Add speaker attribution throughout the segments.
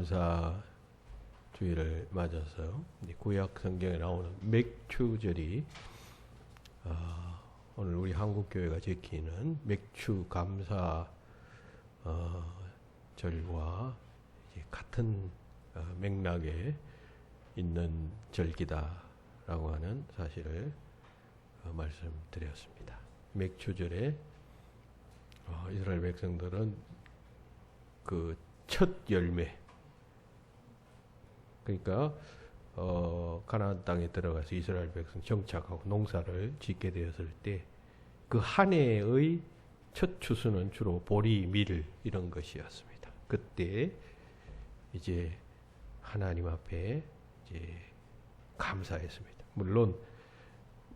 Speaker 1: 감사 주일을 맞아서 구약 성경에 나오는 맥추절이 오늘 우리 한국교회가 지키는 맥추 감사 절과 같은 맥락에 있는 절기다라고 하는 사실을 말씀드렸습니다. 맥추절에 이스라엘 백성들은 그 첫 열매, 그러니까 가나안 땅에 들어가서 이스라엘 백성 정착하고 농사를 짓게 되었을 때 그 한 해의 첫 추수는 주로 보리, 밀 이런 것이었습니다. 그때 이제 하나님 앞에 이제 감사했습니다. 물론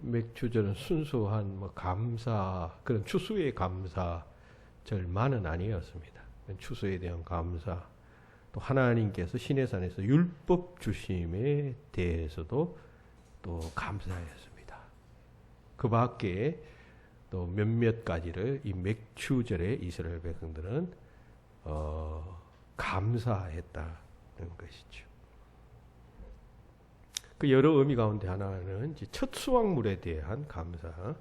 Speaker 1: 맥추절은 순수한 감사, 그런 추수의 감사절만은 아니었습니다. 추수에 대한 감사, 또 하나님께서 시내산에서 율법 주심에 대해서도 또 감사했습니다. 그 밖에 또 몇몇 가지를 이 맥추절에 이스라엘 백성들은 감사했다는 것이죠. 그 여러 의미 가운데 하나는 이제 첫 수확물에 대한 감사였습니다.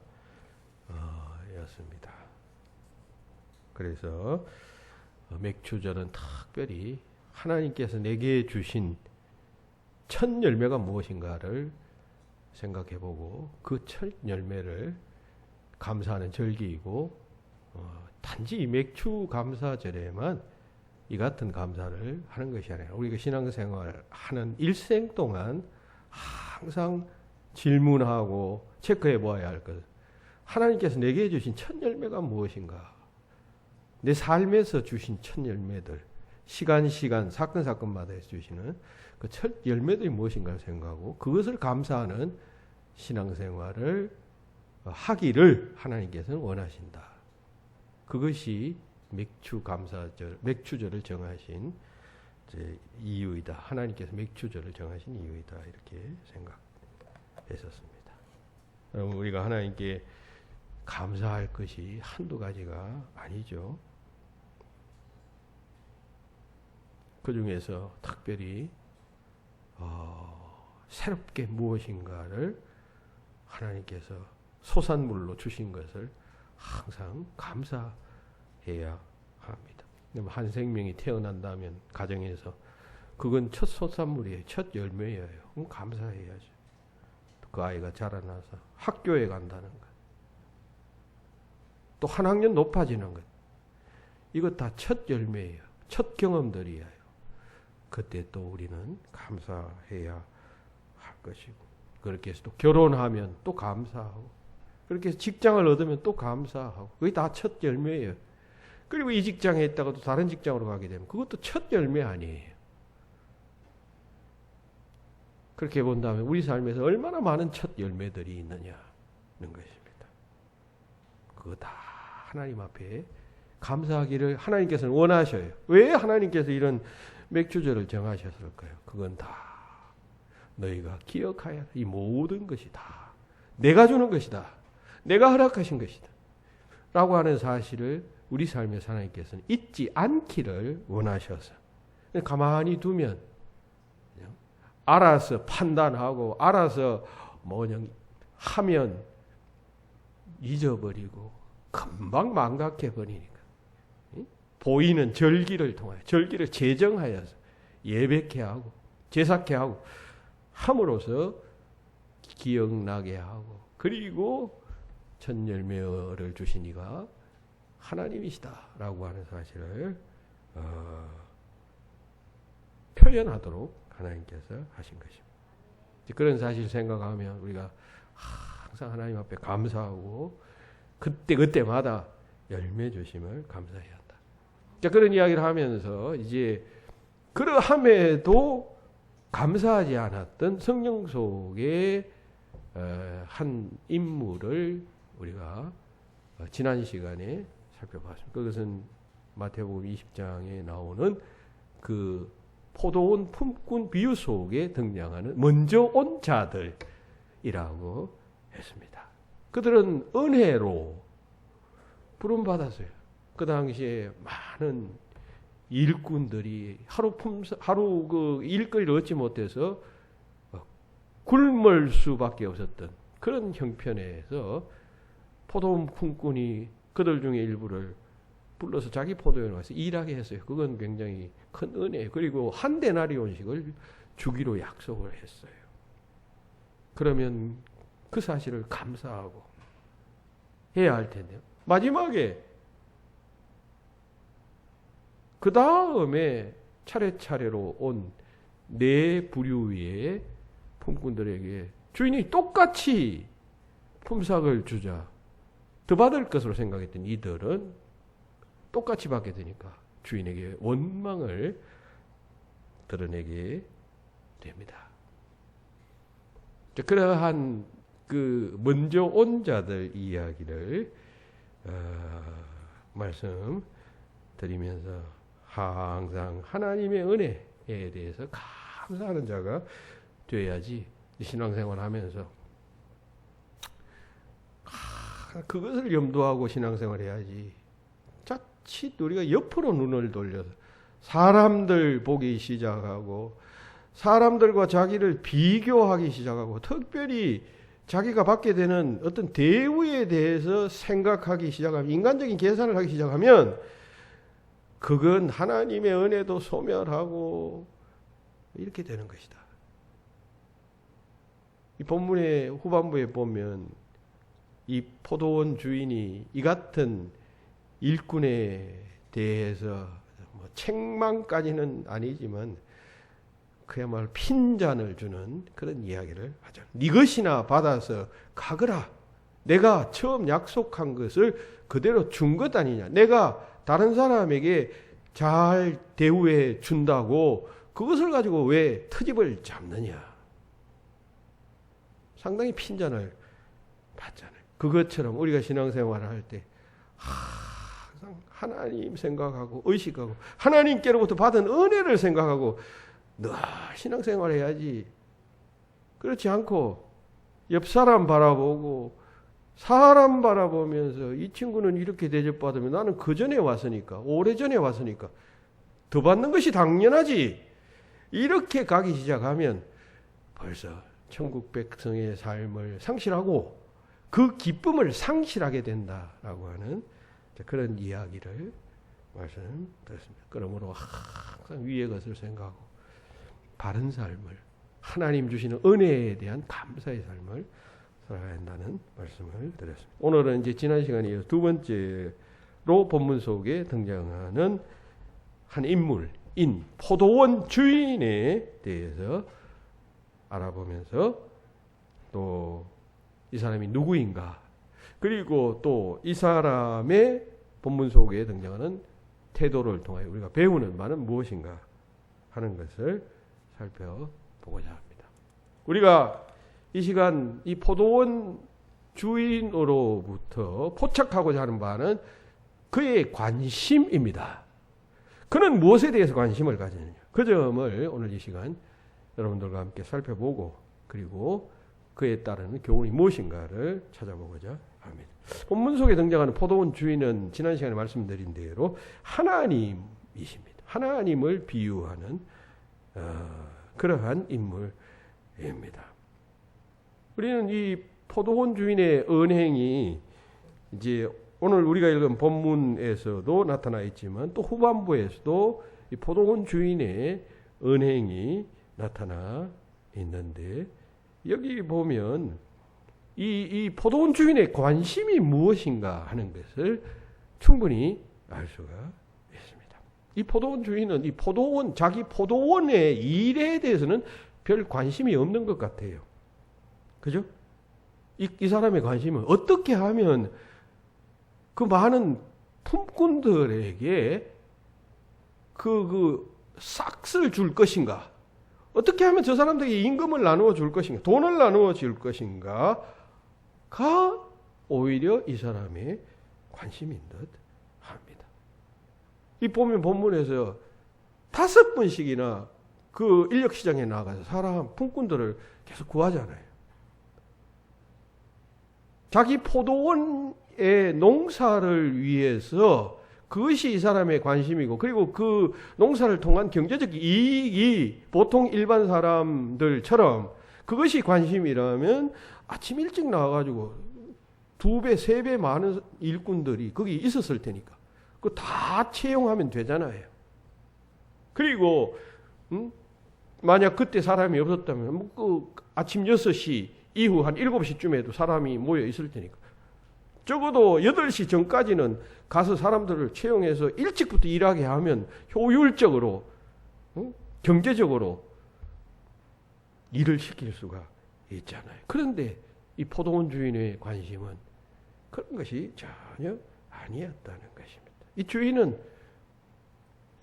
Speaker 1: 그래서 맥추절은 특별히 하나님께서 내게 주신 첫 열매가 무엇인가를 생각해보고 그 첫 열매를 감사하는 절기이고 단지 이 맥추 감사절에만 이 같은 감사를 하는 것이 아니라 우리가 신앙생활 하는 일생 동안 항상 질문하고 체크해 보아야 할 것, 하나님께서 내게 주신 첫 열매가 무엇인가, 내 삶에서 주신 첫 열매들, 시간 사건마다 주시는 그 첫 열매들이 무엇인가를 생각하고 그것을 감사하는 신앙생활을 하기를 하나님께서는 원하신다. 그것이 맥추절을 정하신 이유이다. 하나님께서 맥추절을 정하신 이유이다. 이렇게 생각했었습니다. 여러분, 우리가 하나님께 감사할 것이 한두 가지가 아니죠. 그 중에서 특별히 새롭게 무엇인가를 하나님께서 소산물로 주신 것을 항상 감사해야 합니다. 한 생명이 태어난다면 가정에서 그건 첫 소산물이에요. 첫 열매예요. 그럼 감사해야죠. 그 아이가 자라나서 학교에 간다는 것, 또 한 학년 높아지는 것, 이것 다 첫 열매예요. 첫 경험들이에요. 그때 또 우리는 감사해야 할 것이고, 그렇게 해서 또 결혼하면 또 감사하고, 그렇게 해서 직장을 얻으면 또 감사하고, 그게 다 첫 열매예요. 그리고 이 직장에 있다가 또 다른 직장으로 가게 되면 그것도 첫 열매 아니에요. 그렇게 본다면 우리 삶에서 얼마나 많은 첫 열매들이 있느냐는 것입니다. 그거 다 하나님 앞에 감사하기를 하나님께서는 원하셔요. 왜 하나님께서 이런 맥추절을 정하셨을까요? 그건 다 너희가 기억하여라. 이 모든 것이 다 내가 주는 것이다. 내가 허락하신 것이다. 라고 하는 사실을 우리 삶에서 하나님께서는 잊지 않기를 원하셔서 가만히 두면 알아서 판단하고 알아서 그냥 하면 잊어버리고 금방 망각해버리니까 보이는 절기를 통하여 절기를 제정하여서 예배케 하고 제사케 하고 함으로써 기억나게 하고, 그리고 첫 열매를 주신 이가 하나님이시다라고 하는 사실을 표현하도록 하나님께서 하신 것입니다. 그런 사실 생각하면 우리가 항상 하나님 앞에 감사하고 그때마다 열매 주심을 감사해야 한다. 자, 그런 이야기를 하면서 이제 그러함에도 감사하지 않았던 성령 속의 한 인물을 우리가 지난 시간에 살펴봤습니다. 그것은 마태복음 20장에 나오는 그 포도원 품꾼 비유 속에 등장하는 먼저 온 자들이라고 했습니다. 그들은 은혜로 부름받았어요. 그 당시에 많은 일꾼들이 하루 그 일거리를 얻지 못해서 굶을 수밖에 없었던 그런 형편에서 포도원 품꾼이 그들 중에 일부를 불러서 자기 포도원에 와서 일하게 했어요. 그건 굉장히 큰 은혜예요. 그리고 한 데나리온씩을 주기로 약속을 했어요. 그러면 그 사실을 감사하고 해야 할 텐데요. 마지막에 그 다음에 차례차례로 온 네 부류의 품꾼들에게 주인이 똑같이 품삯을 주자 더 받을 것으로 생각했던 이들은 똑같이 받게 되니까 주인에게 원망을 드러내게 됩니다. 그러한 그 먼저 온 자들 이야기를 말씀드리면서 항상 하나님의 은혜에 대해서 감사하는 자가 되어야지 신앙생활을 하면서 그것을 염두하고 신앙생활을 해야지 자칫 우리가 옆으로 눈을 돌려서 사람들 보기 시작하고 사람들과 자기를 비교하기 시작하고 특별히 자기가 받게 되는 어떤 대우에 대해서 생각하기 시작하면 인간적인 계산을 하기 시작하면 그건 하나님의 은혜도 소멸하고 이렇게 되는 것이다. 이 본문의 후반부에 보면 이 포도원 주인이 이 같은 일꾼에 대해서 뭐 책망까지는 아니지만 그야말로 핀잔을 주는 그런 이야기를 하죠. 네 것이나 받아서 가거라. 내가 처음 약속한 것을 그대로 준 것 아니냐. 내가 다른 사람에게 잘 대우해 준다고 그것을 가지고 왜 트집을 잡느냐. 상당히 핀잔을 받잖아요. 그것처럼 우리가 신앙생활을 할 때 항상 하나님 생각하고 의식하고 하나님께로부터 받은 은혜를 생각하고 늘 신앙생활을 해야지. 그렇지 않고 옆 사람 바라보고 사람 바라보면서 이 친구는 이렇게 대접받으면 나는 그 전에 왔으니까 오래전에 왔으니까 더 받는 것이 당연하지. 이렇게 가기 시작하면 벌써 천국 백성의 삶을 상실하고 그 기쁨을 상실하게 된다라고 하는 그런 이야기를 말씀드렸습니다. 그러므로 항상 위의 것을 생각하고 바른 삶을 하나님 주시는 은혜에 대한 감사의 삶을 살아야 한다는 말씀을 드렸습니다. 오늘은 이제 지난 시간에 이어서 두 번째로 본문 속에 등장하는 한 인물인 포도원 주인에 대해서 알아보면서 또 이 사람이 누구인가 그리고 또 이 사람의 본문 속에 등장하는 태도를 통하여 우리가 배우는 바는 무엇인가 하는 것을 살펴보고자 합니다. 우리가 이 시간 이 포도원 주인으로부터 포착하고자 하는 바는 그의 관심입니다. 그는 무엇에 대해서 관심을 가지느냐. 그 점을 오늘 이 시간 여러분들과 함께 살펴보고 그리고 그에 따르는 교훈이 무엇인가를 찾아보고자 합니다. 본문 속에 등장하는 포도원 주인은 지난 시간에 말씀드린 대로 하나님이십니다. 하나님을 비유하는 그러한 인물입니다. 우리는 이 포도원 주인의 언행이 이제 오늘 우리가 읽은 본문에서도 나타나 있지만 또 후반부에서도 이 포도원 주인의 언행이 나타나 있는데 여기 보면 이 포도원 주인의 관심이 무엇인가 하는 것을 충분히 알 수가 있습니다. 이 포도원 주인은 이 포도원 자기 포도원의 일에 대해서는 별 관심이 없는 것 같아요. 그죠? 이 사람의 관심은 어떻게 하면 그 많은 품꾼들에게 그 싹쓸 줄 것인가? 어떻게 하면 저 사람들에게 임금을 나누어 줄 것인가? 돈을 나누어 줄 것인가? 가 오히려 이 사람의 관심인 듯 합니다. 이 보면 본문에서 5번씩이나 그 인력시장에 나가서 사람, 품꾼들을 계속 구하잖아요. 자기 포도원의 농사를 위해서 그것이 이 사람의 관심이고, 그리고 그 농사를 통한 경제적 이익이 보통 일반 사람들처럼 그것이 관심이라면 아침 일찍 나와가지고 2배, 3배 많은 일꾼들이 거기 있었을 테니까 그거 다 채용하면 되잖아요. 그리고 만약 그때 사람이 없었다면 그 아침 6시 이후 한 7시쯤에도 사람이 모여 있을 테니까 적어도 8시 전까지는 가서 사람들을 채용해서 일찍부터 일하게 하면 효율적으로 경제적으로 일을 시킬 수가 있잖아요. 그런데 이 포도원 주인의 관심은 그런 것이 전혀 아니었다는 것입니다. 이 주인은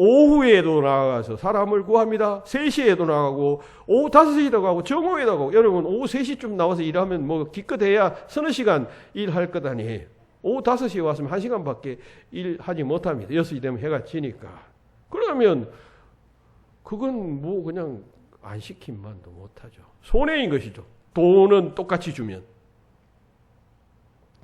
Speaker 1: 오후에도 나가서 사람을 구합니다. 3시에도 나가고 오후 5시에도 가고 정오에도 가고. 여러분 오후 3시쯤 나와서 일하면 뭐 기껏해야 서너 시간 일할 것 아니에요. 오후 5시에 왔으면 1시간밖에 일하지 못합니다. 6시 되면 해가 지니까. 그러면 그건 뭐 그냥 안 시킨만도 못하죠. 손해인 것이죠. 돈은 똑같이 주면.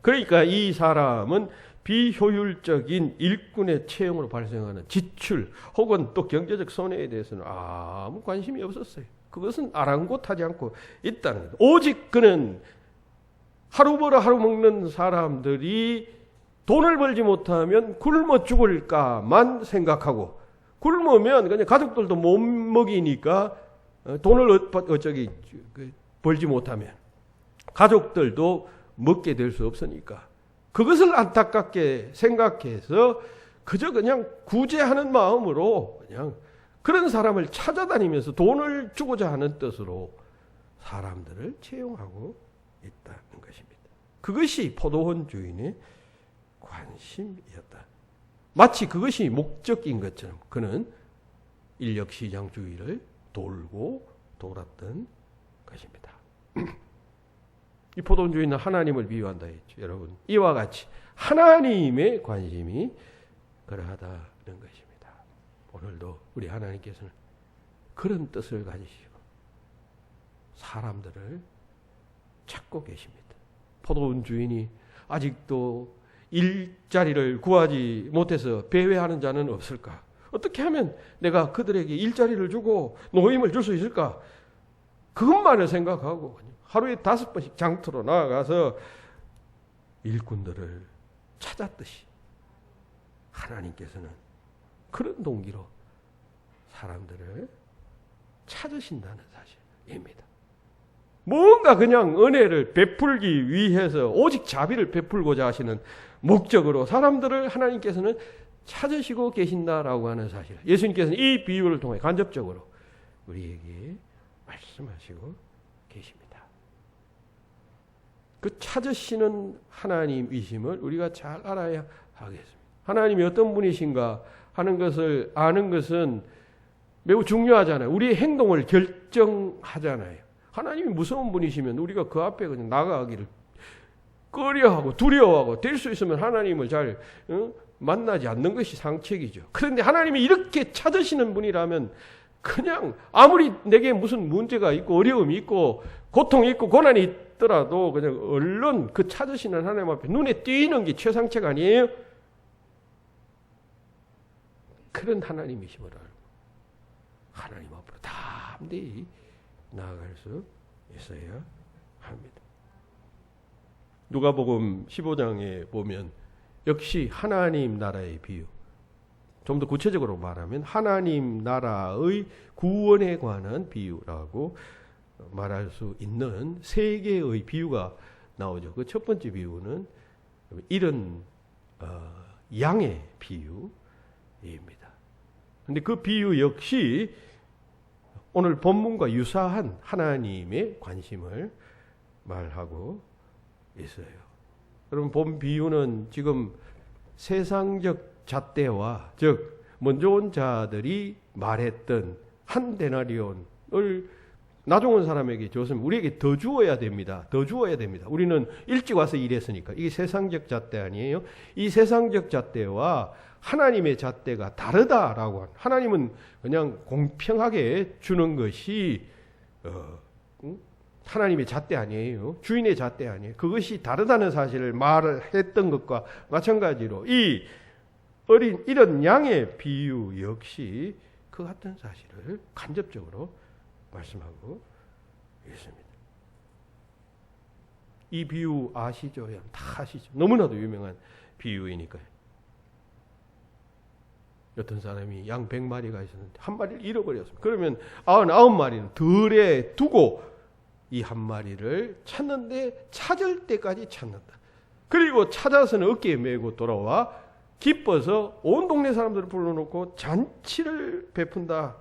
Speaker 1: 그러니까 이 사람은 비효율적인 일꾼의 채용으로 발생하는 지출 혹은 또 경제적 손해에 대해서는 아무 관심이 없었어요. 그것은 아랑곳하지 않고 있다는 거예요. 오직 그는 하루 벌어 하루 먹는 사람들이 돈을 벌지 못하면 굶어 죽을까만 생각하고, 굶으면 그냥 가족들도 못 먹이니까 돈을 벌지 못하면 가족들도 먹게 될 수 없으니까 그것을 안타깝게 생각해서 그저 그냥 구제하는 마음으로 그냥 그런 사람을 찾아다니면서 돈을 주고자 하는 뜻으로 사람들을 채용하고 있다는 것입니다. 그것이 포도원 주인의 관심이었다. 마치 그것이 목적인 것처럼 그는 인력시장주의를 돌고 돌았던 것입니다. 이 포도원 주인은 하나님을 비유한다 했죠. 여러분, 이와 같이 하나님의 관심이 그러하다는 것입니다. 오늘도 우리 하나님께서는 그런 뜻을 가지시고 사람들을 찾고 계십니다. 포도원 주인이 아직도 일자리를 구하지 못해서 배회하는 자는 없을까? 어떻게 하면 내가 그들에게 일자리를 주고 노임을 줄 수 있을까? 그것만을 생각하고 하루에 5번씩 장터로 나아가서 일꾼들을 찾았듯이 하나님께서는 그런 동기로 사람들을 찾으신다는 사실입니다. 뭔가 그냥 은혜를 베풀기 위해서 오직 자비를 베풀고자 하시는 목적으로 사람들을 하나님께서는 찾으시고 계신다라고 하는 사실. 예수님께서는 이 비유를 통해 간접적으로 우리에게 말씀하시고 계십니다. 그 찾으시는 하나님이심을 우리가 잘 알아야 하겠습니다. 하나님이 어떤 분이신가 하는 것을 아는 것은 매우 중요하잖아요. 우리의 행동을 결정하잖아요. 하나님이 무서운 분이시면 우리가 그 앞에 그냥 나가기를 꺼려하고 두려워하고 될 수 있으면 하나님을 잘 만나지 않는 것이 상책이죠. 그런데 하나님이 이렇게 찾으시는 분이라면 그냥 아무리 내게 무슨 문제가 있고 어려움이 있고 고통이 있고 고난이 있더라도 그냥 얼른 그 찾으시는 하나님 앞에 눈에 띄는 게 최상책 아니에요? 그런 하나님이심을 알고 하나님 앞으로 담대히 나아갈 수 있어야 합니다. 누가복음 15장에 보면 역시 하나님 나라의 비유, 좀 더 구체적으로 말하면 하나님 나라의 구원에 관한 비유라고 말할 수 있는 3개의 비유가 나오죠. 그 첫 번째 비유는 이런 양의 비유입니다. 그런데 그 비유 역시 오늘 본문과 유사한 하나님의 관심을 말하고 있어요. 여러분, 본 비유는 지금 세상적 잣대와 즉 먼저 온 자들이 말했던 한 데나리온을 나중 온 사람에게 줬으면 우리에게 더 주어야 됩니다. 더 주어야 됩니다. 우리는 일찍 와서 일했으니까. 이게 세상적 잣대 아니에요? 이 세상적 잣대와 하나님의 잣대가 다르다라고 하는, 하나님은 그냥 공평하게 주는 것이 하나님의 잣대 아니에요. 주인의 잣대 아니에요. 그것이 다르다는 사실을 말을 했던 것과 마찬가지로 이 이런 양의 비유 역시 그 같은 사실을 간접적으로 말씀하고 있습니다. 이 비유 아시죠? 다 아시죠? 너무나도 유명한 비유이니까요. 어떤 사람이 양 100마리가 있었는데 한 마리를 잃어버렸습니다. 그러면 99마리는 들에 두고 이 한 마리를 찾는데 찾을 때까지 찾는다. 그리고 찾아서는 어깨에 메고 돌아와 기뻐서 온 동네 사람들을 불러놓고 잔치를 베푼다.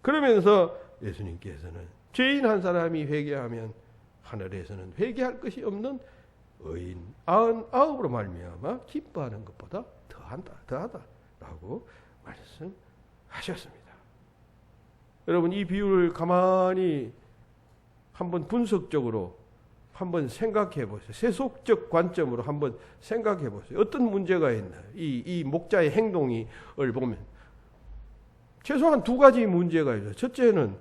Speaker 1: 그러면서 예수님께서는 죄인 한 사람이 회개하면 하늘에서는 회개할 것이 없는 의인 99으로 말미암아 기뻐하는 것보다 더하다라고 말씀하셨습니다. 여러분, 이 비유를 가만히 한번 분석적으로 한번 생각해 보세요. 세속적 관점으로 한번 생각해 보세요. 어떤 문제가 있나요? 이 목자의 행동을 보면 최소한 두 가지 문제가 있어요. 첫째는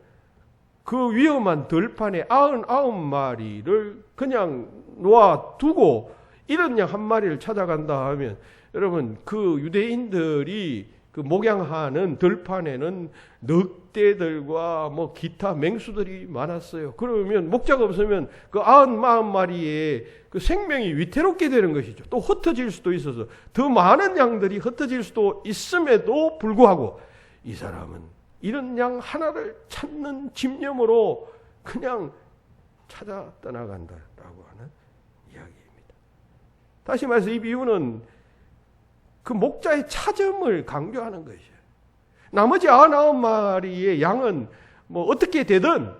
Speaker 1: 그 위험한 들판에 99마리를 그냥 놓아두고 이런 양 한 마리를 찾아간다 하면, 여러분, 그 유대인들이 그 목양하는 들판에는 늑대들과 뭐 기타 맹수들이 많았어요. 그러면 목자가 없으면 그 99마리의 그 생명이 위태롭게 되는 것이죠. 또 흩어질 수도 있어서 더 많은 양들이 흩어질 수도 있음에도 불구하고 이 사람은 이런 양 하나를 찾는 집념으로 그냥 찾아 떠나간다라고 하는 이야기입니다. 다시 말해서 이 비유는 그 목자의 차점을 강조하는 것이에요. 나머지 99마리의 양은 뭐 어떻게 되든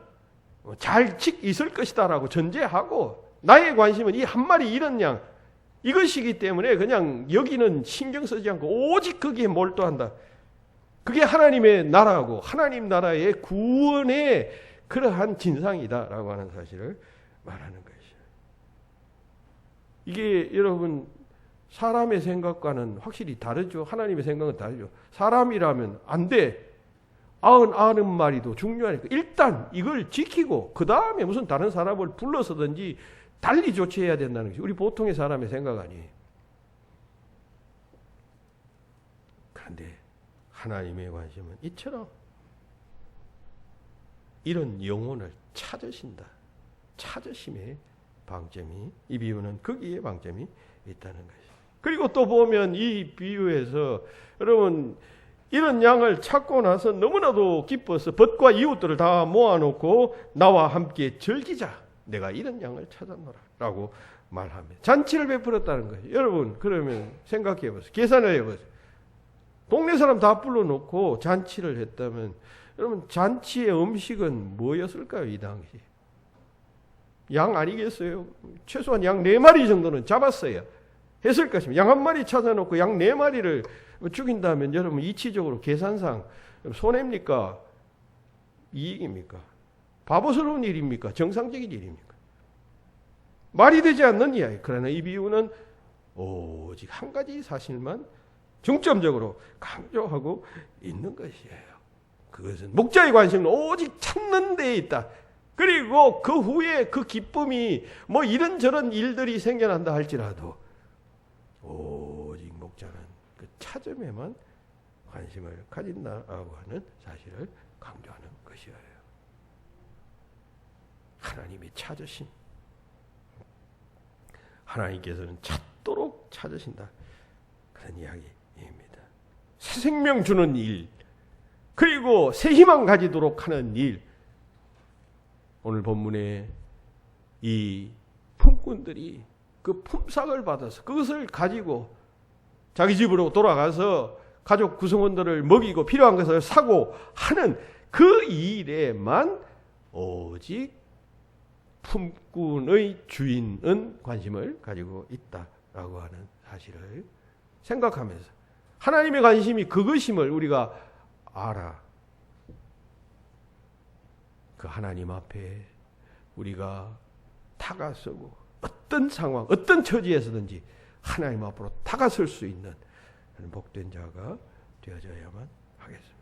Speaker 1: 잘 있을 것이다라고 전제하고, 나의 관심은 이 한 마리 잃은 양 이것이기 때문에 그냥 여기는 신경 쓰지 않고 오직 거기에 몰두한다. 그게 하나님의 나라고 하나님 나라의 구원의 그러한 진상이다라고 하는 사실을 말하는 것이에요. 이게 여러분 사람의 생각과는 확실히 다르죠. 하나님의 생각은 다르죠. 사람이라면 안 돼. 99마리도 중요하니까 일단 이걸 지키고 그 다음에 무슨 다른 사람을 불러서든지 달리 조치해야 된다는 것이 우리 보통의 사람의 생각 아니에요. 그런데 하나님의 관심은 이처럼 이런 영혼을 찾으신다. 찾으심의 방점이, 이 비유는 거기에 방점이 있다는 것이죠. 그리고 또 보면 이 비유에서 여러분 이런 양을 찾고 나서 너무나도 기뻐서 벗과 이웃들을 다 모아놓고 나와 함께 즐기자. 내가 이런 양을 찾았노라 라고 말합니다. 잔치를 베풀었다는 거예요. 여러분 그러면 생각해 보세요. 계산을 해보세요. 동네 사람 다 불러놓고 잔치를 했다면 여러분 잔치의 음식은 뭐였을까요? 이 당시 양 아니겠어요? 최소한 양 4마리 정도는 잡았어야 했을 것입니다. 양 한 마리 찾아놓고 양 4마리를 죽인다면 여러분 이치적으로 계산상 손해입니까? 이익입니까? 바보스러운 일입니까? 정상적인 일입니까? 말이 되지 않는 이야기. 그러나 이 비유는 오직 한 가지 사실만 중점적으로 강조하고 있는 것이에요. 그것은 목자의 관심은 오직 찾는 데에 있다. 그리고 그 후에 그 기쁨이 뭐 이런저런 일들이 생겨난다 할지라도 오직 목자는 그 찾음에만 관심을 가진다라고 하는 사실을 강조하는 것이에요. 하나님의 찾으심. 하나님께서는 찾도록 찾으신다. 그런 이야기입니다. 새 생명 주는 일, 그리고 새 희망 가지도록 하는 일. 오늘 본문에 이 품꾼들이 그 품삯을 받아서 그것을 가지고 자기 집으로 돌아가서 가족 구성원들을 먹이고 필요한 것을 사고 하는 그 일에만 오직 품꾼의 주인은 관심을 가지고 있다라고 하는 사실을 생각하면서 하나님의 관심이 그것임을 우리가 알아. 그 하나님 앞에 우리가 다가서고 어떤 상황, 어떤 처지에서든지 하나님 앞으로 다가설 수 있는 복된 자가 되어져야만 하겠습니다.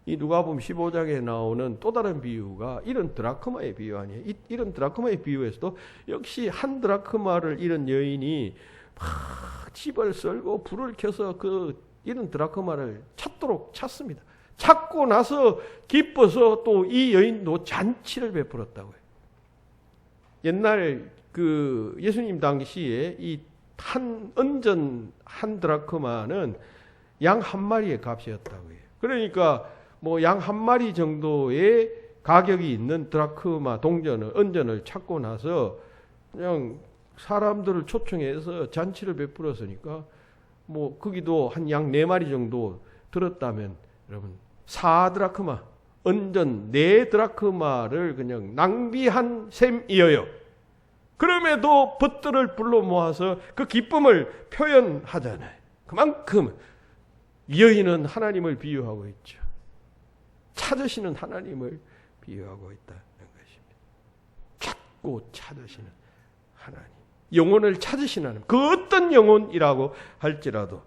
Speaker 1: 이 누가복음 15장에 나오는 또 다른 비유가 이런 드라크마의 비유 아니에요. 이런 드라크마의 비유에서도 역시 한 드라크마를 잃은 여인이 막 집을 썰고 불을 켜서 그 이런 드라크마를 찾습니다. 찾고 나서 기뻐서 또 이 여인도 잔치를 베풀었다고요. 옛날 그 예수님 당시에 이 은전 한 드라크마는 양 한 마리의 값이었다고요. 그러니까 뭐 양 한 마리 정도의 가격이 있는 드라크마 은전을 찾고 나서 그냥 사람들을 초청해서 잔치를 베풀었으니까 뭐 거기도 한 양 4마리 정도 들었다면 여러분 4드라크마 은전 4드라크마를 그냥 낭비한 셈이어요. 그럼에도 벗들을 불러 모아서 그 기쁨을 표현하잖아요. 그만큼 여인은 하나님을 비유하고 있죠. 찾으시는 하나님을 비유하고 있다는 것입니다. 찾고 찾으시는 하나님. 영혼을 찾으시는 하나님. 그 어떤 영혼이라고 할지라도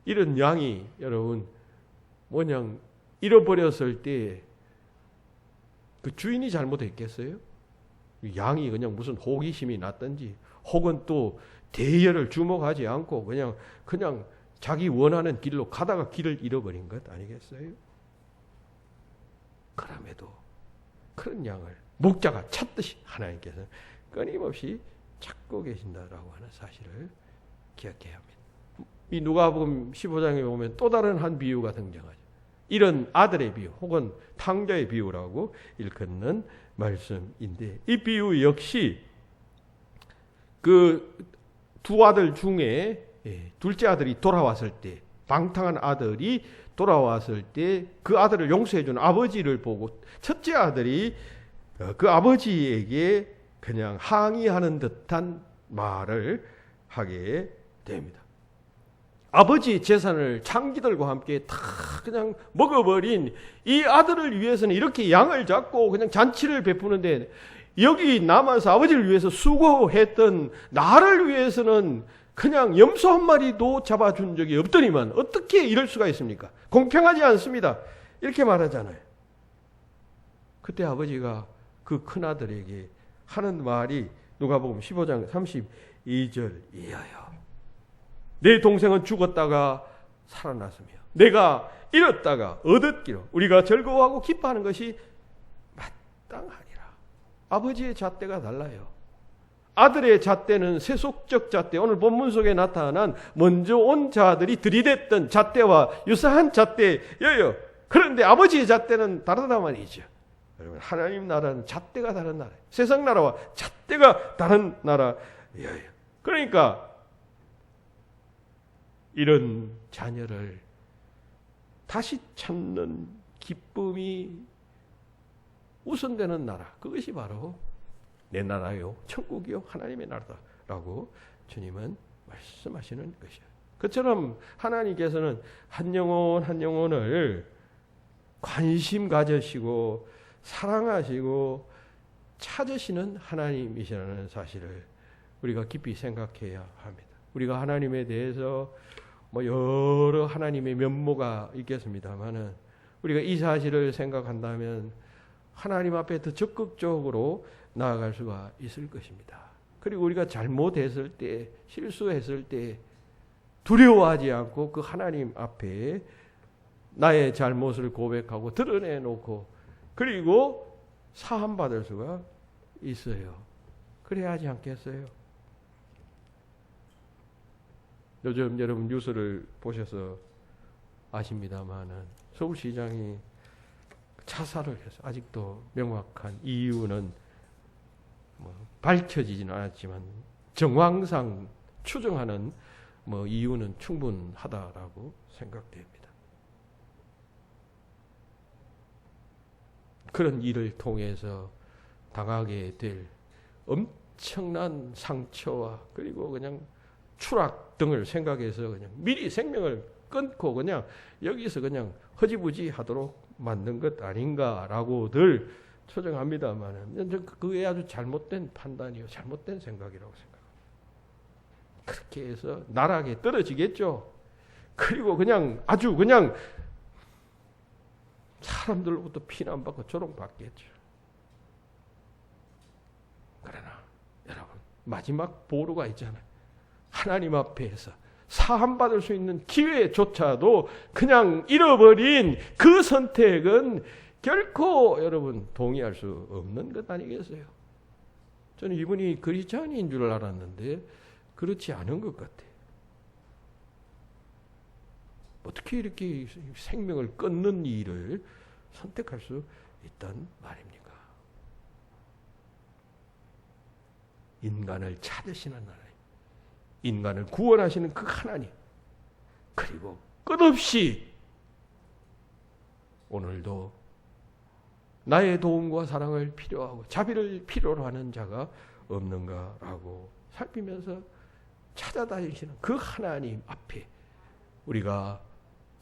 Speaker 1: 이런 양이 여러분 뭐냐 잃어버렸을 때 그 주인이 잘못했겠어요? 양이 그냥 무슨 호기심이 났든지 혹은 또 대여를 주목하지 않고 그냥 자기 원하는 길로 가다가 길을 잃어버린 것 아니겠어요? 그럼에도 그런 양을 목자가 찾듯이 하나님께서 끊임없이 찾고 계신다라고 하는 사실을 기억해야 합니다. 이 누가복음 15장에 보면 또 다른 한 비유가 등장하죠. 이런 아들의 비유 혹은 탕자의 비유라고 일컫는 말씀인데 이 비유 역시 그 두 아들 중에 둘째 아들이 돌아왔을 때 방탕한 아들이 돌아왔을 때 그 아들을 용서해주는 아버지를 보고 첫째 아들이 그 아버지에게 그냥 항의하는 듯한 말을 하게 됩니다. 아버지의 재산을 창기들과 함께 다 그냥 먹어버린 이 아들을 위해서는 이렇게 양을 잡고 그냥 잔치를 베푸는데 여기 남아서 아버지를 위해서 수고했던 나를 위해서는 그냥 염소 한 마리도 잡아준 적이 없더니만 어떻게 이럴 수가 있습니까? 공평하지 않습니다. 이렇게 말하잖아요. 그때 아버지가 그 큰아들에게 하는 말이 누가복음 15장 32절이에요. 내 동생은 죽었다가 살아났으며 내가 잃었다가 얻었기로 우리가 즐거워하고 기뻐하는 것이 마땅하니라. 아버지의 잣대가 달라요. 아들의 잣대는 세속적 잣대, 오늘 본문 속에 나타난 먼저 온 자들이 들이댔던 잣대와 유사한 잣대여요. 그런데 아버지의 잣대는 다르단 말이죠. 여러분, 하나님 나라는 잣대가 다른 나라예요. 세상 나라와 잣대가 다른 나라예요. 그러니까 이런 자녀를 다시 찾는 기쁨이 우선되는 나라, 그것이 바로 내 나라요, 천국이요, 하나님의 나라다라고 주님은 말씀하시는 것이에요. 그처럼 하나님께서는 한 영혼 한 영혼을 관심 가지시고 사랑하시고 찾으시는 하나님이시라는 사실을 우리가 깊이 생각해야 합니다. 우리가 하나님에 대해서 여러 하나님의 면모가 있겠습니다만은 우리가 이 사실을 생각한다면 하나님 앞에 더 적극적으로 나아갈 수가 있을 것입니다. 그리고 우리가 잘못했을 때, 실수했을 때 두려워하지 않고 그 하나님 앞에 나의 잘못을 고백하고 드러내놓고 그리고 사함받을 수가 있어요. 그래야 하지 않겠어요? 요즘 여러분 뉴스를 보셔서 아십니다만은 서울시장이 자살을 해서 아직도 명확한 이유는 밝혀지지는 않았지만 정황상 추정하는 이유는 충분하다라고 생각됩니다. 그런 일을 통해서 당하게 될 엄청난 상처와 그리고 그냥 추락 등을 생각해서 그냥 미리 생명을 끊고 그냥 여기서 그냥 허지부지 하도록 만든 것 아닌가라고들 추정합니다만 그게 아주 잘못된 판단이요, 잘못된 생각이라고 생각합니다. 그렇게 해서 나락에 떨어지겠죠. 그리고 그냥 아주 그냥 사람들로부터 피난받고 조롱받겠죠. 그러나 여러분, 마지막 보루가 있잖아요. 하나님 앞에서 사함받을 수 있는 기회조차도 그냥 잃어버린 그 선택은 결코 여러분 동의할 수 없는 것 아니겠어요? 저는 이분이 그리스도인인 줄 알았는데 그렇지 않은 것 같아요. 어떻게 이렇게 생명을 끊는 일을 선택할 수 있단 말입니까? 인간을 찾으시는 하나님, 인간을 구원하시는 그 하나님, 그리고 끝없이 오늘도 나의 도움과 사랑을 필요하고 자비를 필요로 하는 자가 없는가라고 살피면서 찾아다니시는 그 하나님 앞에 우리가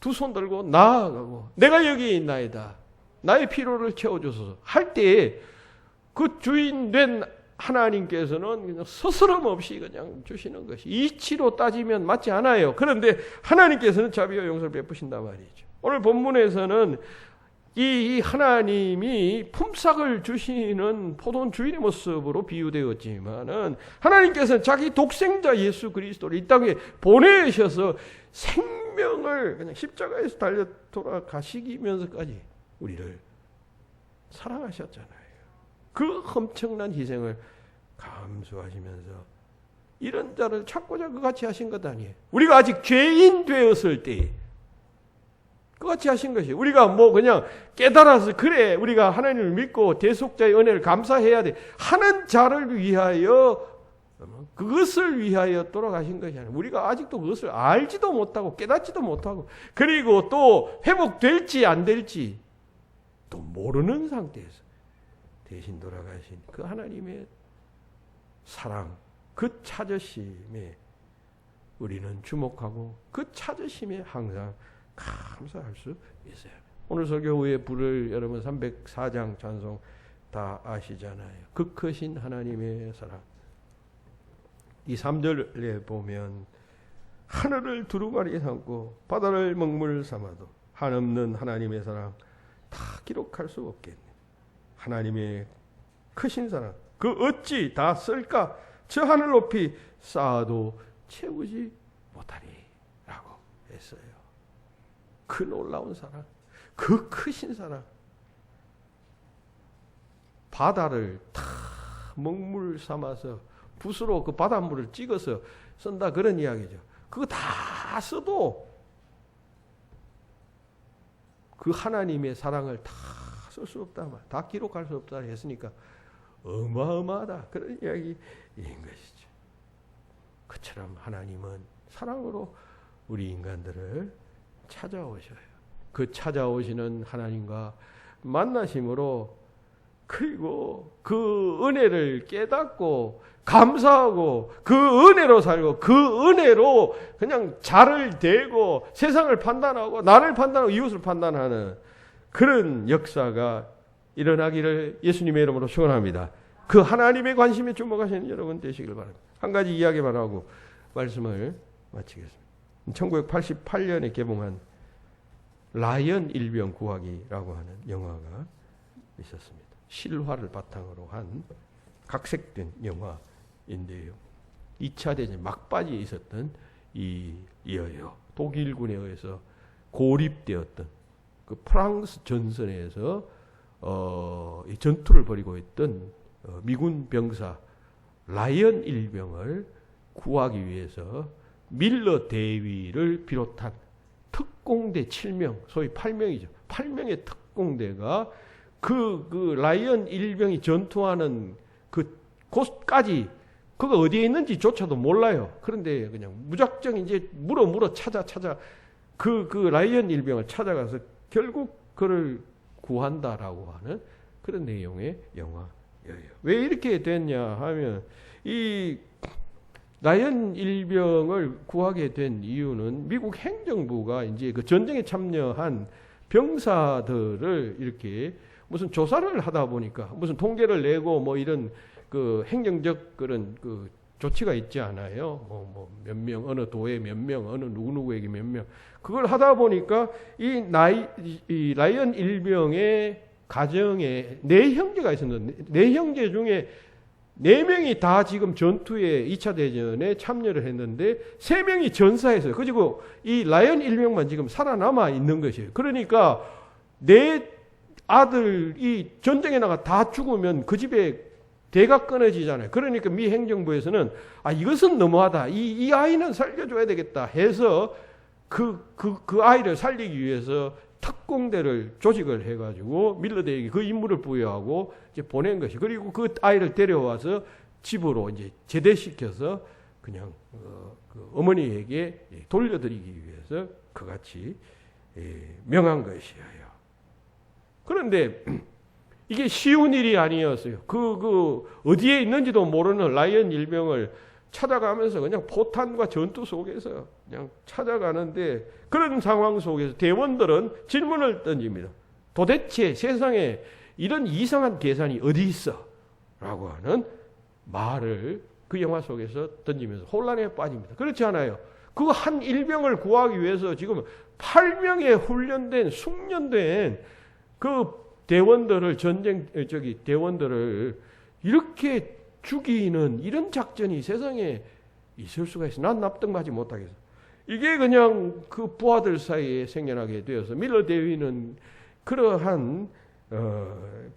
Speaker 1: 두 손 들고 나아가고 내가 여기 있나이다. 나의 필요를 채워줘서 할 때에 그 주인 된 하나님께서는 그냥 스스럼 없이 그냥 주시는 것이 이치로 따지면 맞지 않아요. 그런데 하나님께서는 자비와 용서를 베푸신단 말이죠. 오늘 본문에서는 이 하나님이 품삯을 주시는 포도원 주인의 모습으로 비유되었지만은 하나님께서는 자기 독생자 예수 그리스도를 이 땅에 보내셔서 생명을 그냥 십자가에서 달려 돌아가시면서까지 우리를 사랑하셨잖아요. 그 엄청난 희생을 감수하시면서 이런 자를 찾고자 그같이 하신 것 아니에요. 우리가 아직 죄인 되었을 때 그같이 하신 것이 우리가 뭐 그냥 깨달아서 그래 우리가 하나님을 믿고 대속자의 은혜를 감사해야 돼 하는 자를 위하여 그것을 위하여 돌아가신 것이 아니라 우리가 아직도 그것을 알지도 못하고 깨닫지도 못하고 그리고 또 회복될지 안 될지 또 모르는 상태에서 대신 돌아가신 그 하나님의 사랑, 그 찾으심에 우리는 주목하고 그 찾으심에 항상 감사할 수 있어요. 오늘 설교 후에 부를 여러분 304장 찬송 다 아시잖아요. 그 크신 하나님의 사랑. 이 3절에 보면 하늘을 두루마리 삼고 바다를 먹물 삼아도 한없는 하나님의 사랑 다 기록할 수 없겠네. 하나님의 크신 사랑 그 어찌 다 쓸까? 저 하늘 높이 쌓아도 채우지 못하리 라고 했어요. 그 놀라운 사랑, 그 크신 사랑, 바다를 다 먹물 삼아서 붓으로 그 바닷물을 찍어서 쓴다 그런 이야기죠. 그거 다 써도 그 하나님의 사랑을 다 쓸 수 없다, 다 기록할 수 없다 했으니까 어마어마하다 그런 이야기인 것이죠. 그처럼 하나님은 사랑으로 우리 인간들을 찾아오셔요. 그 찾아오시는 하나님과 만나심으로 그리고 그 은혜를 깨닫고 감사하고 그 은혜로 살고 그 은혜로 그냥 자를 대고 세상을 판단하고 나를 판단하고 이웃을 판단하는 그런 역사가 일어나기를 예수님의 이름으로 축원합니다. 그 하나님의 관심에 주목하시는 여러분 되시길 바랍니다. 한 가지 이야기만 하고 말씀을 마치겠습니다. 1988년에 개봉한 라이언 일병 구하기라고 하는 영화가 있었습니다. 실화를 바탕으로 한 각색된 영화인데요. 2차 대전 막바지에 있었던 이어요. 독일군에 의해서 고립되었던 그 프랑스 전선에서 이 전투를 벌이고 있던 미군 병사 라이언 일병을 구하기 위해서 밀러 대위를 비롯한 특공대 7명, 소위 8명이죠. 8명의 특공대가 그 라이언 일병이 전투하는 그 곳까지 그가 어디에 있는지조차도 몰라요. 그런데 그냥 무작정 이제 물어 찾아 그 라이언 일병을 찾아가서 결국 그를 구한다라고 하는 그런 내용의 영화예요. 왜 이렇게 됐냐 하면 이 라이언 일병을 구하게 된 이유는 미국 행정부가 이제 그 전쟁에 참여한 병사들을 이렇게 무슨 조사를 하다 보니까 무슨 통계를 내고 뭐 이런 그 행정적 그런 그 조치가 있지 않아요. 뭐 몇 명 어느 도에 몇 명 어느 누구에게 몇 명 그걸 하다 보니까 이 라이언 일병의 가정에 네 형제가 있었는데 네 형제 중에 4명이 다 지금 전투에 2차 대전에 참여를 했는데 3명이 전사했어요. 그리고 이 라이언 1명만 지금 살아남아 있는 것이에요. 그러니까 내 아들이 전쟁에 나가 다 죽으면 그 집에 대가 끊어지잖아요. 그러니까 미 행정부에서는 이것은 너무하다. 이 아이는 살려줘야 되겠다 해서 그 아이를 살리기 위해서 특공대를 조직을 해가지고 밀러대에게 그 임무를 부여하고 이제 보낸 것이. 그리고 그 아이를 데려와서 집으로 이제 제대시켜서 그냥 그 어머니에게 돌려드리기 위해서 그같이 명한 것이에요. 그런데 이게 쉬운 일이 아니었어요. 어디에 있는지도 모르는 라이언 일병을 찾아가면서 그냥 포탄과 전투 속에서 그냥 찾아가는데, 그런 상황 속에서 대원들은 질문을 던집니다. 도대체 세상에 이런 이상한 계산이 어디 있어? 라고 하는 말을 그 영화 속에서 던지면서 혼란에 빠집니다. 그렇지 않아요? 그 한 일병을 구하기 위해서 지금 8명의 훈련된 숙련된 그 대원들을 대원들을 이렇게 죽이는 이런 작전이 세상에 있을 수가 있어. 난 납득하지 못하겠어. 이게 그냥 그 부하들 사이에 생겨나게 되어서 밀러 대위는 그러한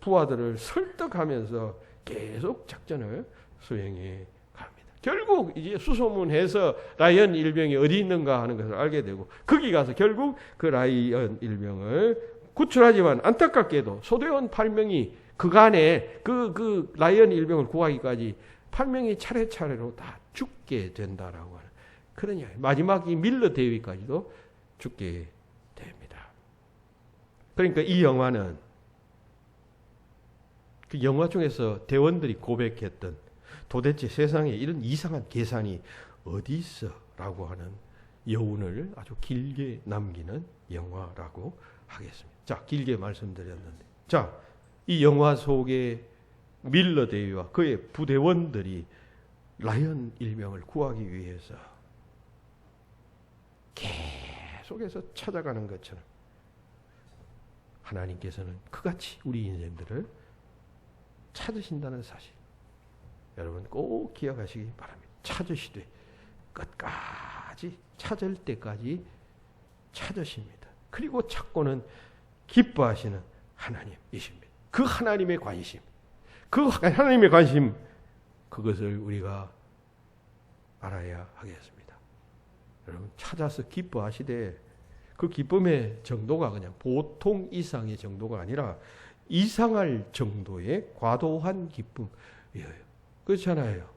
Speaker 1: 부하들을 설득하면서 계속 작전을 수행해 갑니다. 결국 이제 수소문해서 라이언 일병이 어디 있는가 하는 것을 알게 되고, 거기 가서 결국 그 라이언 일병을 구출하지만 안타깝게도 소대원 8명이 그간에 그 라이언 일병을 구하기까지 8명이 차례차례로 다 죽게 된다라고 하는 그런 이야기. 마지막 이 밀러 대위까지도 죽게 됩니다. 그러니까 이 영화는 그 영화 중에서 대원들이 고백했던 도대체 세상에 이런 이상한 계산이 어디 있어? 라고 하는 여운을 아주 길게 남기는 영화라고 하겠습니다. 자, 길게 말씀드렸는데, 자, 이 영화 속에 밀러 대위와 그의 부대원들이 라이언 일병을 구하기 위해서 계속해서 찾아가는 것처럼 하나님께서는 그같이 우리 인생들을 찾으신다는 사실, 여러분 꼭 기억하시기 바랍니다. 찾으시되 끝까지 찾을 때까지 찾으십니다. 그리고 찾고는 기뻐하시는 하나님이십니다. 그 하나님의 관심, 그것을 우리가 알아야 하겠습니다. 여러분, 찾아서 기뻐하시되 그 기쁨의 정도가 그냥 보통 이상의 정도가 아니라 이상할 정도의 과도한 기쁨이에요. 그렇잖아요.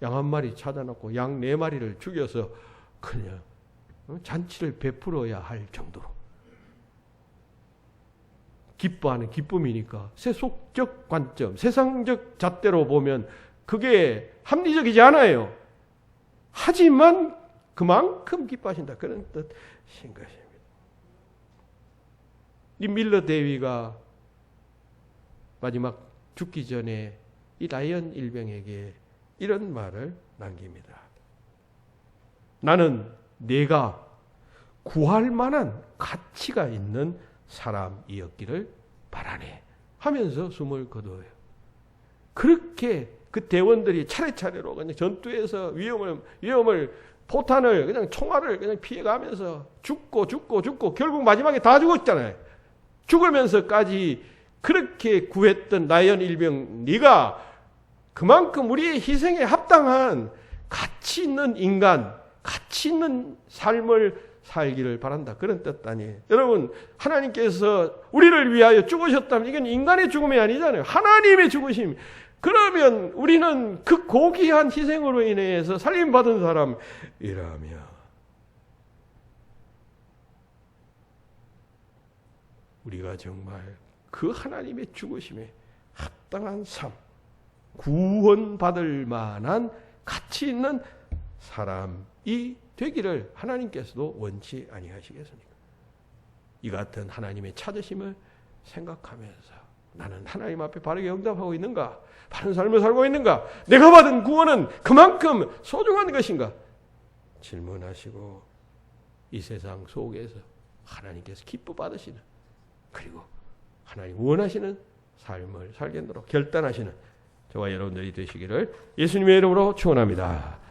Speaker 1: 양 한 마리 찾아놓고 양 4마리를 죽여서 그냥 잔치를 베풀어야 할 정도로 기뻐하는 기쁨이니까 세속적 관점, 세상적 잣대로 보면 그게 합리적이지 않아요. 하지만 그만큼 기뻐하신다, 그런 뜻인 것입니다. 이 밀러 대위가 마지막 죽기 전에 이 라이언 일병에게 이런 말을 남깁니다. 나는 네가 구할 만한 가치가 있는 사람이었기를 바라네 하면서 숨을 거두어요. 그렇게 그 대원들이 차례차례로 그냥 전투에서 위험을 포탄을 그냥 총알을 그냥 피해가면서 죽고 결국 마지막에 다 죽었잖아요. 죽으면서까지 그렇게 구했던 라이언 일병, 네가 그만큼 우리의 희생에 합당한 가치 있는 인간, 가치 있는 삶을 살기를 바란다, 그런 뜻 아니에요. 여러분, 하나님께서 우리를 위하여 죽으셨다면 이건 인간의 죽음이 아니잖아요. 하나님의 죽으심. 그러면 우리는 그 고귀한 희생으로 인해서 살림받은 사람이라며 우리가 정말 그 하나님의 죽으심에 합당한 삶, 구원받을 만한 가치 있는 사람이 되기를 하나님께서도 원치 아니하시겠습니까? 이 같은 하나님의 찾으심을 생각하면서 나는 하나님 앞에 바르게 응답하고 있는가? 바른 삶을 살고 있는가? 내가 받은 구원은 그만큼 소중한 것인가? 질문하시고 이 세상 속에서 하나님께서 기뻐 받으시는, 그리고 하나님 원하시는 삶을 살겠도록 결단하시는 저와 여러분들이 되시기를 예수님의 이름으로 축원합니다.